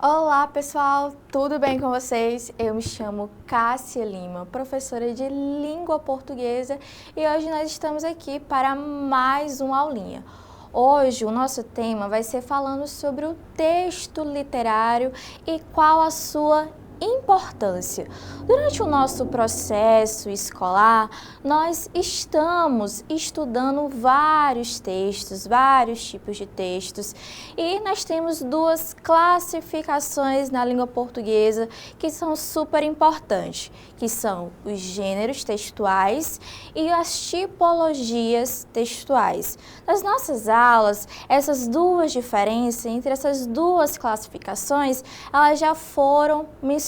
Olá pessoal, tudo bem com vocês? Eu me chamo Cássia Lima, professora de língua portuguesa e hoje nós estamos aqui para mais uma aulinha. Hoje o nosso tema vai ser falando sobre o texto literário e qual a sua importância. Durante o nosso processo escolar, nós estamos estudando vários textos, vários tipos de textos, e nós temos duas classificações na língua portuguesa que são super importantes, que são os gêneros textuais e as tipologias textuais. Nas nossas aulas, essas duas diferenças entre essas duas classificações, elas já foram mencionadas.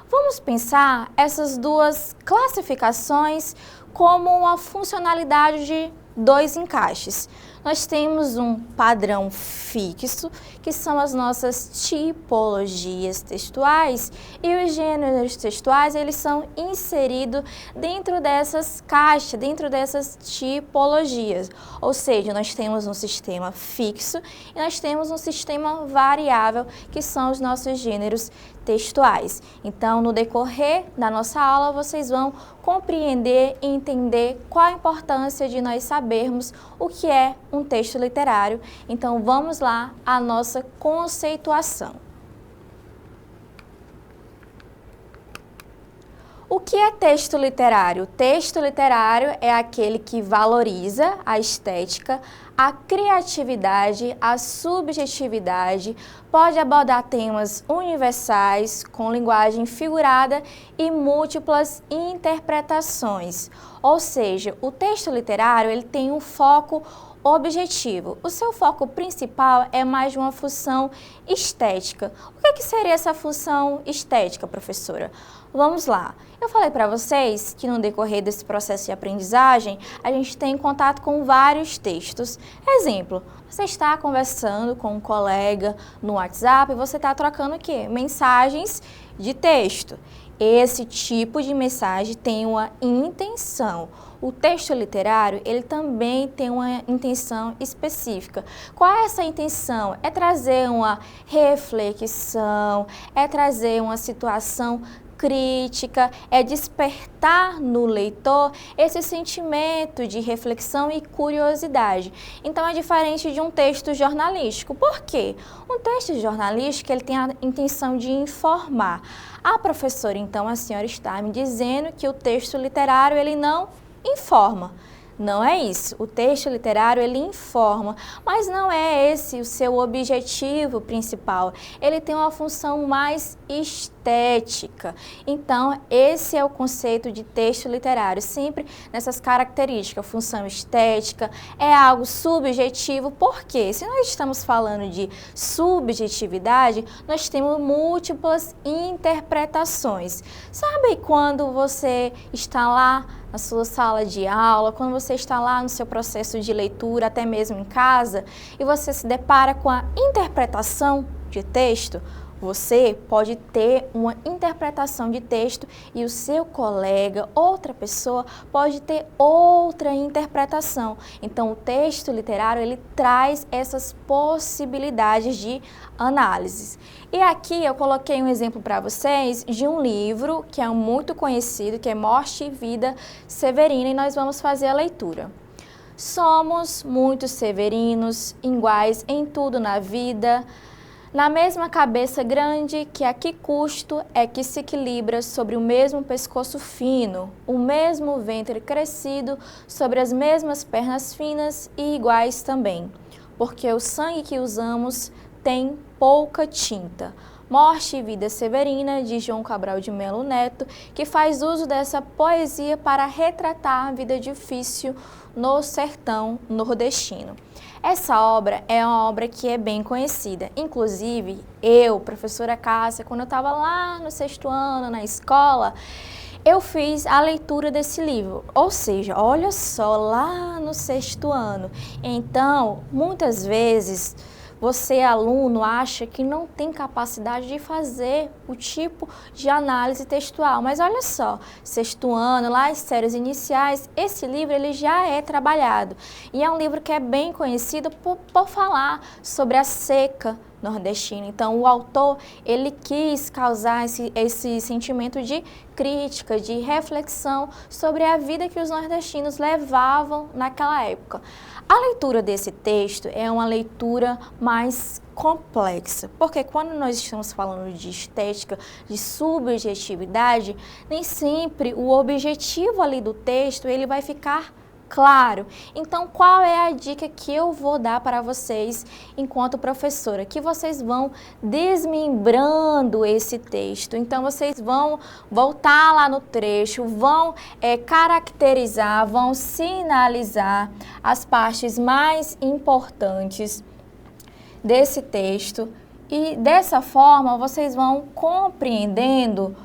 Vamos pensar essas duas classificações como uma funcionalidade de dois encaixes. Nós temos um padrão fixo, que são as nossas tipologias textuais, e os gêneros textuais, eles são inseridos dentro dessas caixas, dentro dessas tipologias. Ou seja, nós temos um sistema fixo e nós temos um sistema variável, que são os nossos gêneros textuais. Então, no decorrer da nossa aula, vocês vão compreender e entender qual a importância de nós sabermos o que é um texto literário. Então, vamos lá à nossa conceituação. O que é texto literário? Texto literário é aquele que valoriza a estética, a criatividade, a subjetividade, pode abordar temas universais, com linguagem figurada e múltiplas interpretações. Ou seja, o texto literário ele tem um foco objetivo. O seu foco principal é mais de uma função estética. O que seria essa função estética, professora? Vamos lá. Eu falei para vocês que no decorrer desse processo de aprendizagem, a gente tem contato com vários textos. Exemplo, você está conversando com um colega no WhatsApp e você está trocando o quê? Mensagens de texto. Esse tipo de mensagem tem uma intenção. O texto literário, ele também tem uma intenção específica. Qual é essa intenção? É trazer uma reflexão, é trazer uma situação crítica, é despertar no leitor esse sentimento de reflexão e curiosidade. Então é diferente de um texto jornalístico. Por quê? Um texto jornalístico ele tem a intenção de informar. A professora, então, a senhora está me dizendo que o texto literário ele não informa. Não é isso. O texto literário ele informa, mas não é esse o seu objetivo principal. Ele tem uma função mais estética. Então, esse é o conceito de texto literário, sempre nessas características, função estética, é algo subjetivo. Por quê? Se nós estamos falando de subjetividade, nós temos múltiplas interpretações. Sabe quando você está lá na sua sala de aula, quando você está lá no seu processo de leitura, até mesmo em casa, e você se depara com a interpretação de texto? Você pode ter uma interpretação de texto e o seu colega, outra pessoa, pode ter outra interpretação. Então, o texto literário, ele traz essas possibilidades de análise. E aqui eu coloquei um exemplo para vocês de um livro que é muito conhecido, que é Morte e Vida Severina, e nós vamos fazer a leitura. Somos muitos severinos, iguais em tudo na vida, na mesma cabeça grande que a que custo é que se equilibra sobre o mesmo pescoço fino, o mesmo ventre crescido sobre as mesmas pernas finas e iguais também, porque o sangue que usamos tem pouca tinta. Morte e Vida Severina, de João Cabral de Melo Neto, que faz uso dessa poesia para retratar a vida difícil no sertão nordestino. Essa obra é uma obra que é bem conhecida. Inclusive, eu, professora Cássia, quando eu estava lá no 6º ano, na escola, eu fiz a leitura desse livro. Ou seja, olha só, lá no 6º ano. Então, muitas vezes, você, aluno, acha que não tem capacidade de fazer o tipo de análise textual. Mas olha só, 6º ano, lá as séries iniciais, esse livro ele já é trabalhado. E é um livro que é bem conhecido por falar sobre a seca nordestino. Então, o autor, ele quis causar esse sentimento de crítica, de reflexão sobre a vida que os nordestinos levavam naquela época. A leitura desse texto é uma leitura mais complexa, porque quando nós estamos falando de estética, de subjetividade, nem sempre o objetivo ali do texto ele vai ficar claro. Então, qual é a dica que eu vou dar para vocês enquanto professora? Que vocês vão desmembrando esse texto. Então, vocês vão voltar lá no trecho, vão caracterizar, vão sinalizar as partes mais importantes desse texto e dessa forma vocês vão compreendendo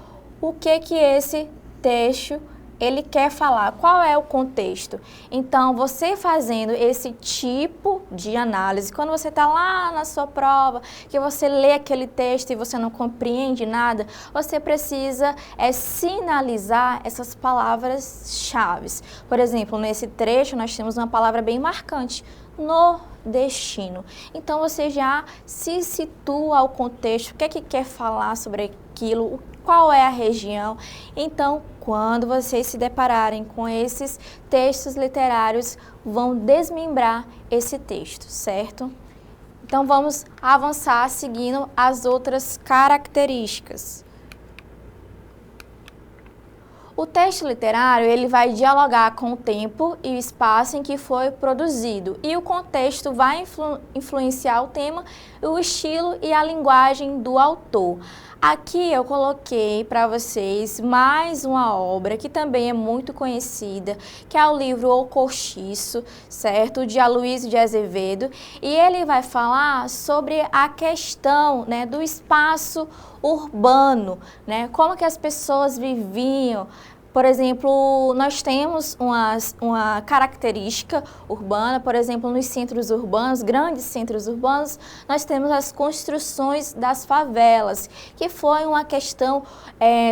o que esse texto ele quer falar, qual é o contexto. Então, você fazendo esse tipo de análise, quando você está lá na sua prova, que você lê aquele texto e você não compreende nada, você precisa sinalizar essas palavras-chave. Por exemplo, nesse trecho nós temos uma palavra bem marcante, nordestino. Então, você já se situa ao contexto, o que é que quer falar sobre aquilo, qual é a região. Então, quando vocês se depararem com esses textos literários, vão desmembrar esse texto, certo? Então, vamos avançar seguindo as outras características. O texto literário ele vai dialogar com o tempo e o espaço em que foi produzido, e o contexto vai influenciar o tema, o estilo e a linguagem do autor. Aqui eu coloquei para vocês mais uma obra que também é muito conhecida, que é o livro O Cortiço, certo? De Aloysio de Azevedo, e ele vai falar sobre a questão, né, do espaço urbano, né? Como que as pessoas viviam. Por exemplo, nós temos uma característica urbana, por exemplo, nos centros urbanos, grandes centros urbanos, nós temos as construções das favelas, que foi uma questão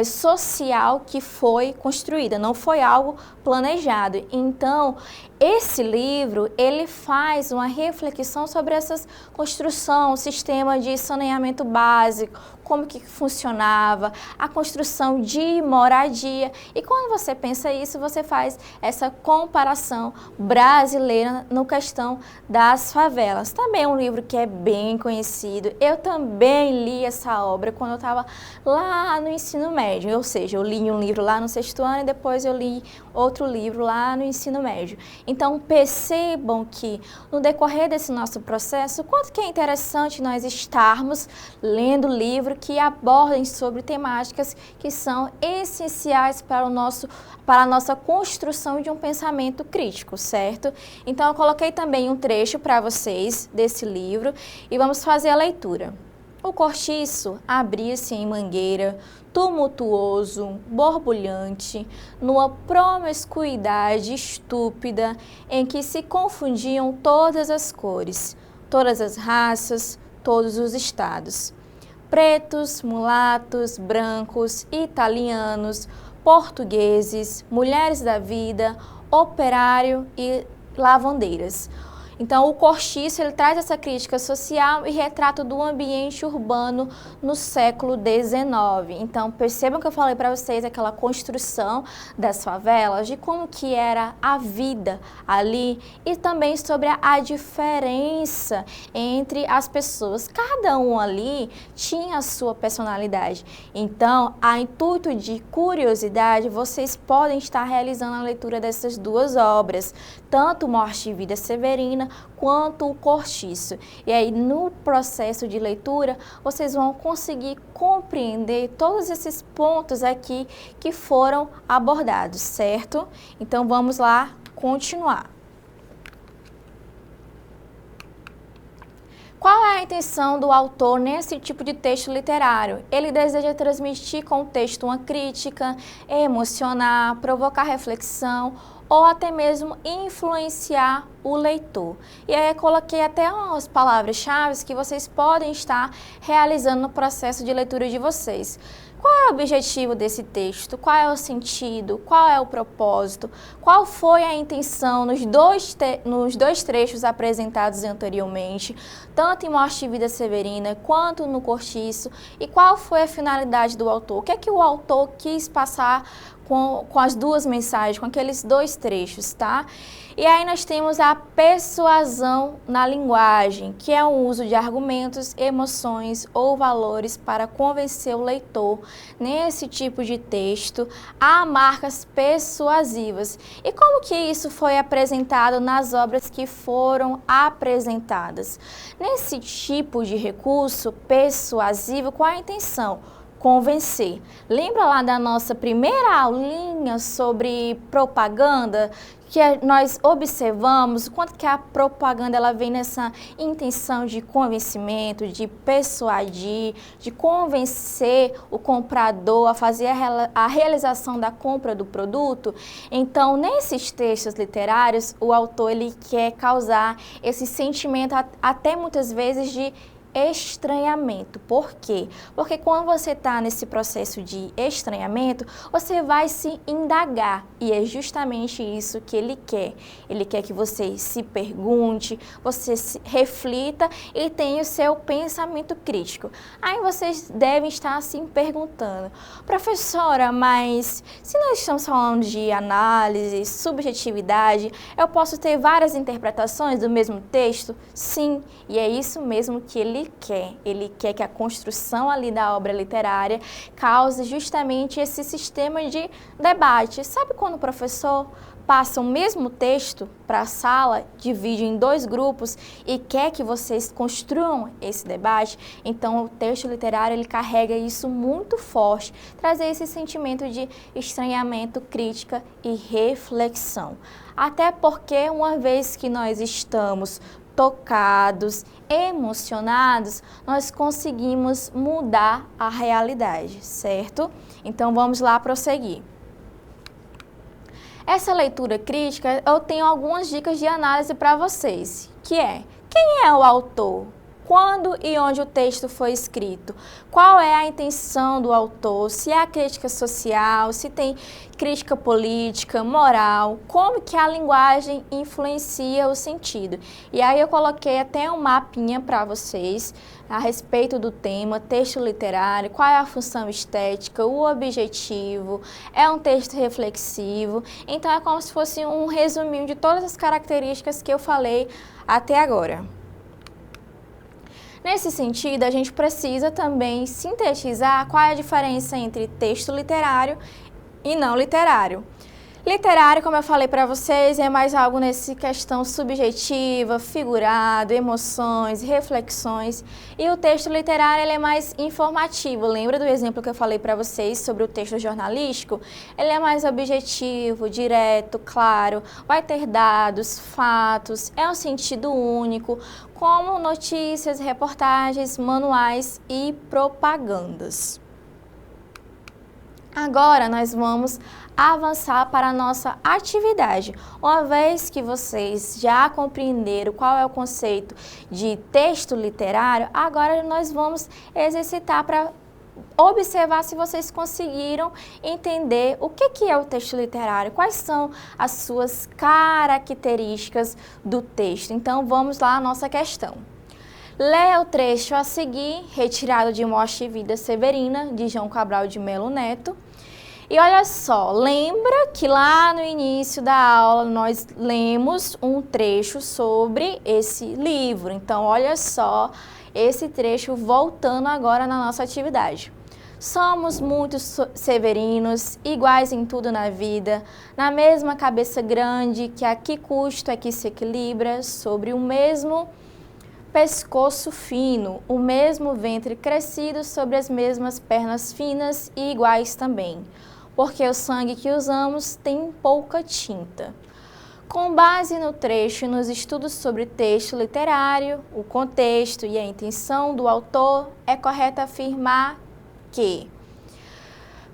social que foi construída, não foi algo planejado. Então, esse livro, ele faz uma reflexão sobre essa construção, o sistema de saneamento básico, como que funcionava, a construção de moradia. E quando você pensa isso, você faz essa comparação brasileira no questão das favelas. Também é um livro que é bem conhecido. Eu também li essa obra quando eu estava lá no ensino médio, ou seja, eu li um livro lá no 6º ano e depois eu li outro livro lá no ensino médio. Então, percebam que no decorrer desse nosso processo, quanto que é interessante nós estarmos lendo livros que abordem sobre temáticas que são essenciais para a nossa construção de um pensamento crítico, certo? Então, eu coloquei também um trecho para vocês desse livro e vamos fazer a leitura. O cortiço abria-se em mangueira, tumultuoso, borbulhante, numa promiscuidade estúpida em que se confundiam todas as cores, todas as raças, todos os estados. Pretos, mulatos, brancos, italianos, portugueses, mulheres da vida, operário e lavandeiras. Então, o Cortiço ele traz essa crítica social e retrato do ambiente urbano no século XIX. Então, percebam que eu falei para vocês aquela construção das favelas, de como que era a vida ali e também sobre a diferença entre as pessoas. Cada um ali tinha a sua personalidade. Então, a intuito de curiosidade, vocês podem estar realizando a leitura dessas duas obras, tanto Morte e Vida Severina, quanto o Cortiço. E aí, no processo de leitura, vocês vão conseguir compreender todos esses pontos aqui que foram abordados, certo? Então, vamos lá continuar. Qual é a intenção do autor nesse tipo de texto literário? Ele deseja transmitir com o texto uma crítica, emocionar, provocar reflexão ou até mesmo influenciar o leitor. E aí eu coloquei até umas palavras-chave que vocês podem estar realizando no processo de leitura de vocês. Qual é o objetivo desse texto? Qual é o sentido? Qual é o propósito? Qual foi a intenção nos dois trechos apresentados anteriormente, tanto em Morte e Vida Severina quanto no Cortiço? E qual foi a finalidade do autor? O que é que o autor quis passar com as duas mensagens, com aqueles dois trechos, tá? E aí nós temos a persuasão na linguagem, que é o uso de argumentos, emoções ou valores para convencer o leitor. Nesse tipo de texto, há marcas persuasivas. E como que isso foi apresentado nas obras que foram apresentadas? Nesse tipo de recurso persuasivo, qual a intenção? Convencer. Lembra lá da nossa primeira aulinha sobre propaganda, que nós observamos o quanto que a propaganda ela vem nessa intenção de convencimento, de persuadir, de convencer o comprador a fazer a realização da compra do produto? Então, nesses textos literários, o autor ele quer causar esse sentimento até muitas vezes de estranhamento. Por quê? Porque quando você está nesse processo de estranhamento, você vai se indagar. E é justamente isso que ele quer. Ele quer que você se pergunte, você se reflita e tenha o seu pensamento crítico. Aí vocês devem estar assim perguntando: professora, mas se nós estamos falando de análise, subjetividade, eu posso ter várias interpretações do mesmo texto? Sim, e é isso mesmo que ele quer. Ele quer que a construção ali da obra literária cause justamente esse sistema de debate. Sabe quando o professor passa o mesmo texto para a sala, divide em dois grupos e quer que vocês construam esse debate? Então o texto literário ele carrega isso muito forte, trazer esse sentimento de estranhamento, crítica e reflexão. Até porque uma vez que nós estamos tocados, emocionados, nós conseguimos mudar a realidade, certo? Então vamos lá prosseguir. Essa leitura crítica, eu tenho algumas dicas de análise para vocês, que é: quem é o autor? Quando e onde o texto foi escrito? Qual é a intenção do autor? Se é a crítica social, se tem crítica política, moral, como que a linguagem influencia o sentido? E aí eu coloquei até um mapinha para vocês a respeito do tema, texto literário, qual é a função estética, o objetivo, é um texto reflexivo. Então é como se fosse um resuminho de todas as características que eu falei até agora. Nesse sentido, a gente precisa também sintetizar qual é a diferença entre texto literário e não literário. Literário, como eu falei para vocês, é mais algo nessa questão subjetiva, figurado, emoções, reflexões. E o texto literário ele é mais informativo. Lembra do exemplo que eu falei para vocês sobre o texto jornalístico? Ele é mais objetivo, direto, claro, vai ter dados, fatos, é um sentido único, como notícias, reportagens, manuais e propagandas. Agora nós vamos avançar para a nossa atividade. Uma vez que vocês já compreenderam qual é o conceito de texto literário, agora nós vamos exercitar para observar se vocês conseguiram entender o que é o texto literário, quais são as suas características do texto. Então vamos lá à nossa questão. Leia o trecho a seguir, retirado de Morte e Vida Severina, de João Cabral de Melo Neto. E olha só, lembra que lá no início da aula nós lemos um trecho sobre esse livro. Então, olha só esse trecho voltando agora na nossa atividade. Somos muitos severinos, iguais em tudo na vida, na mesma cabeça grande, que a que custo é que se equilibra, sobre o mesmo pescoço fino, o mesmo ventre crescido sobre as mesmas pernas finas e iguais também, porque o sangue que usamos tem pouca tinta. Com base no trecho e nos estudos sobre texto literário, o contexto e a intenção do autor, é correto afirmar que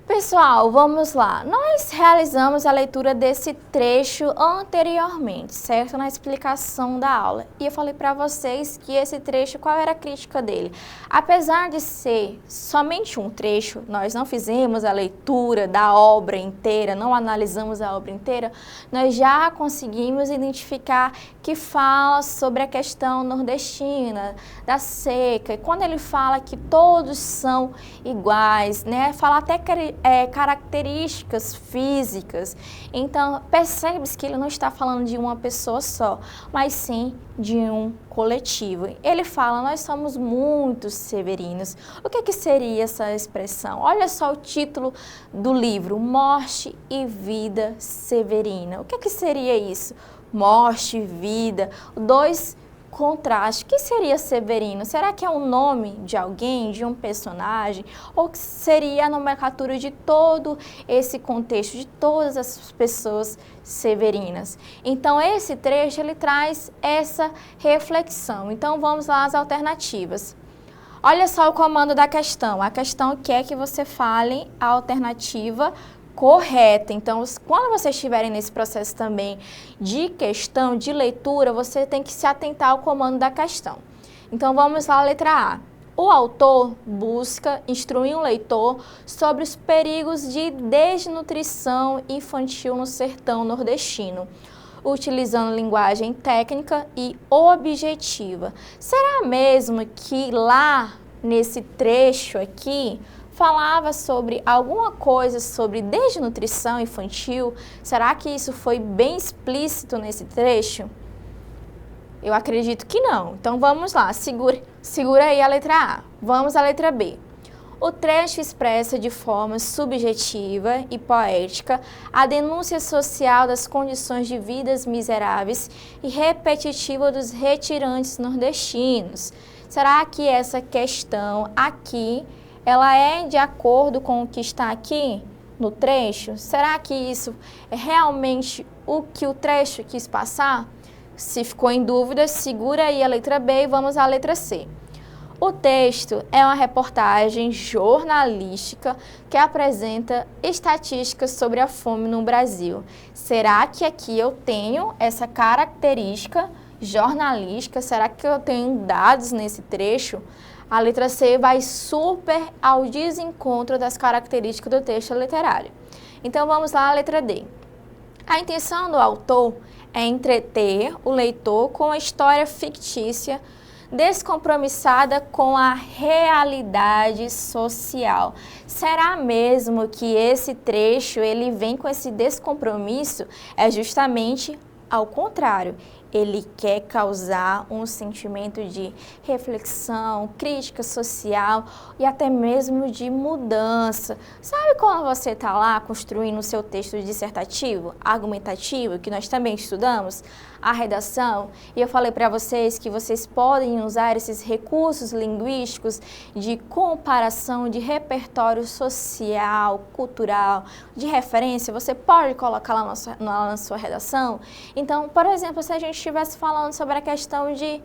Pessoal, vamos lá. Nós realizamos a leitura desse trecho anteriormente, certo? Na explicação da aula. E eu falei para vocês que esse trecho, qual era a crítica dele? Apesar de ser somente um trecho, nós não fizemos a leitura da obra inteira, não analisamos a obra inteira, nós já conseguimos identificar que fala sobre a questão nordestina, da seca. E quando ele fala que todos são iguais, né? Fala até características físicas. Então, percebe-se que ele não está falando de uma pessoa só, mas sim de um coletivo. Ele fala, nós somos muitos severinos. O que seria essa expressão? Olha só o título do livro, Morte e Vida Severina. O que seria isso? Morte, vida, dois contraste. O que seria Severino? Será que é o nome de alguém, de um personagem? Ou que seria a nomenclatura de todo esse contexto, de todas as pessoas severinas? Então, esse trecho, ele traz essa reflexão. Então, vamos lá às alternativas. Olha só o comando da questão. A questão quer que você fale a alternativa correta. Então, quando vocês estiverem nesse processo também de questão, de leitura, você tem que se atentar ao comando da questão. Então, vamos lá, letra A. O autor busca instruir um leitor sobre os perigos de desnutrição infantil no sertão nordestino, utilizando linguagem técnica e objetiva. Será mesmo que lá, nesse trecho aqui, falava sobre alguma coisa sobre desnutrição infantil? Será que isso foi bem explícito nesse trecho? Eu acredito que não. Então vamos lá, segura aí a letra A. Vamos à letra B. O trecho expressa de forma subjetiva e poética a denúncia social das condições de vidas miseráveis e repetitiva dos retirantes nordestinos. Será que essa questão aqui ela é de acordo com o que está aqui no trecho? Será que isso é realmente o que o trecho quis passar? Se ficou em dúvida, segura aí a letra B e vamos à letra C. O texto é uma reportagem jornalística que apresenta estatísticas sobre a fome no Brasil. Será que aqui eu tenho essa característica jornalística? Será que eu tenho dados nesse trecho? A letra C vai super ao desencontro das características do texto literário. Então vamos lá, a letra D. A intenção do autor é entreter o leitor com a história fictícia descompromissada com a realidade social. Será mesmo que esse trecho ele vem com esse descompromisso? É justamente ao contrário. Ele quer causar um sentimento de reflexão, crítica social e até mesmo de mudança. Sabe quando você está lá construindo o seu texto dissertativo, argumentativo, que nós também estudamos, a redação? E eu falei para vocês que vocês podem usar esses recursos linguísticos de comparação, de repertório social, cultural, de referência, você pode colocar lá na sua redação? Então, por exemplo, se a gente estivesse falando sobre a questão de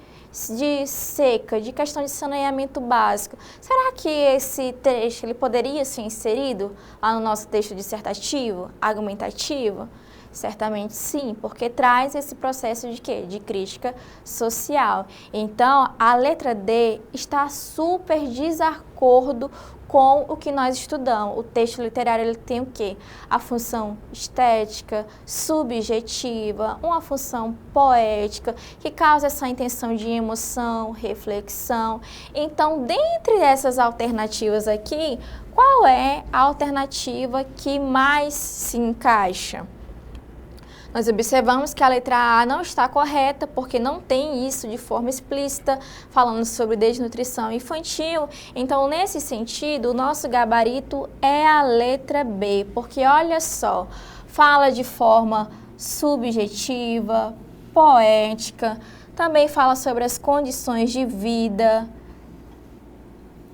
seca, de questão de saneamento básico, será que esse trecho ele poderia ser inserido lá no nosso texto dissertativo, argumentativo? Certamente sim, porque traz esse processo de quê? De crítica social. Então, a letra D está super desacordo com o que nós estudamos. O texto literário ele tem o quê? A função estética, subjetiva, uma função poética, que causa essa intenção de emoção, reflexão. Então, dentre essas alternativas aqui, qual é a alternativa que mais se encaixa? Nós observamos que a letra A não está correta, porque não tem isso de forma explícita, falando sobre desnutrição infantil. Então, nesse sentido, o nosso gabarito é a letra B, porque olha só, fala de forma subjetiva, poética, também fala sobre as condições de vida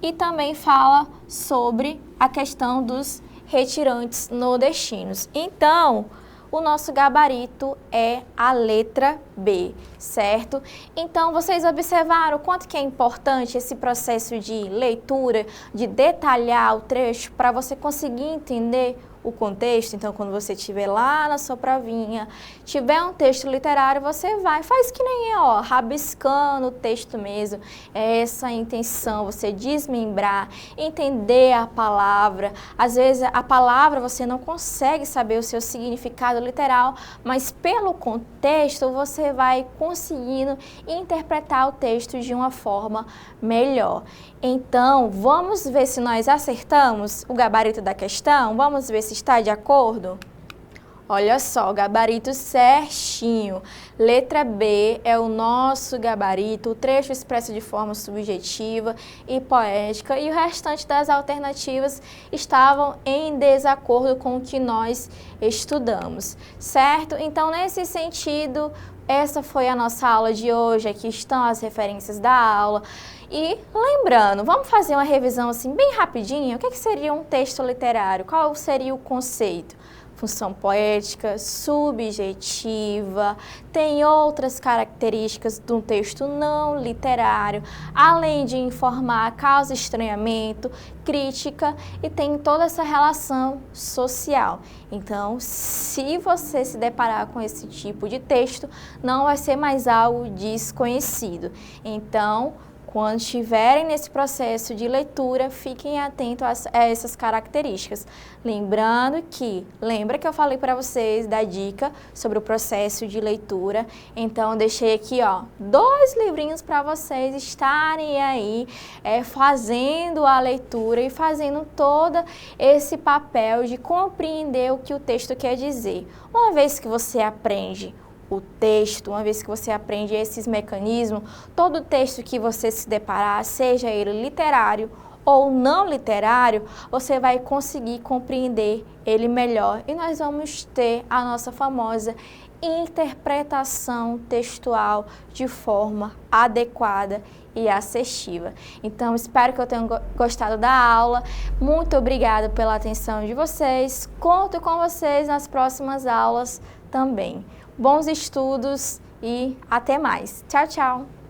e também fala sobre a questão dos retirantes nordestinos. Então, o nosso gabarito é a letra B, certo? Então, vocês observaram o quanto que é importante esse processo de leitura, de detalhar o trecho para você conseguir entender o contexto. Então, quando você estiver lá na sua provinha, tiver um texto literário, você faz que nem eu, ó, rabiscando o texto mesmo. É essa a intenção, você desmembrar, entender a palavra. Às vezes, a palavra você não consegue saber o seu significado literal, mas pelo contexto você vai conseguindo interpretar o texto de uma forma melhor. Então, vamos ver se nós acertamos o gabarito da questão? Vamos ver se está de acordo? Olha só, o gabarito certinho. Letra B é o nosso gabarito, o trecho expresso de forma subjetiva e poética, e o restante das alternativas estavam em desacordo com o que nós estudamos, certo? Então, nesse sentido, essa foi a nossa aula de hoje. Aqui estão as referências da aula. E lembrando, vamos fazer uma revisão assim bem rapidinho. O que seria um texto literário? Qual seria o conceito? Função poética, subjetiva, tem outras características de um texto não literário, além de informar, causa estranhamento, crítica e tem toda essa relação social. Então, se você se deparar com esse tipo de texto, não vai ser mais algo desconhecido. Então, quando estiverem nesse processo de leitura, fiquem atentos a essas características. Lembra que eu falei para vocês da dica sobre o processo de leitura? Então, deixei aqui, ó, 2 livrinhos para vocês estarem aí fazendo a leitura e fazendo todo esse papel de compreender o que o texto quer dizer. Uma vez que você aprende o texto, uma vez que você aprende esses mecanismos, todo texto que você se deparar, seja ele literário ou não literário, você vai conseguir compreender ele melhor e nós vamos ter a nossa famosa interpretação textual de forma adequada e acessível. Então, espero que eu tenha gostado da aula. Muito obrigada pela atenção de vocês. Conto com vocês nas próximas aulas também. Bons estudos e até mais. Tchau, tchau!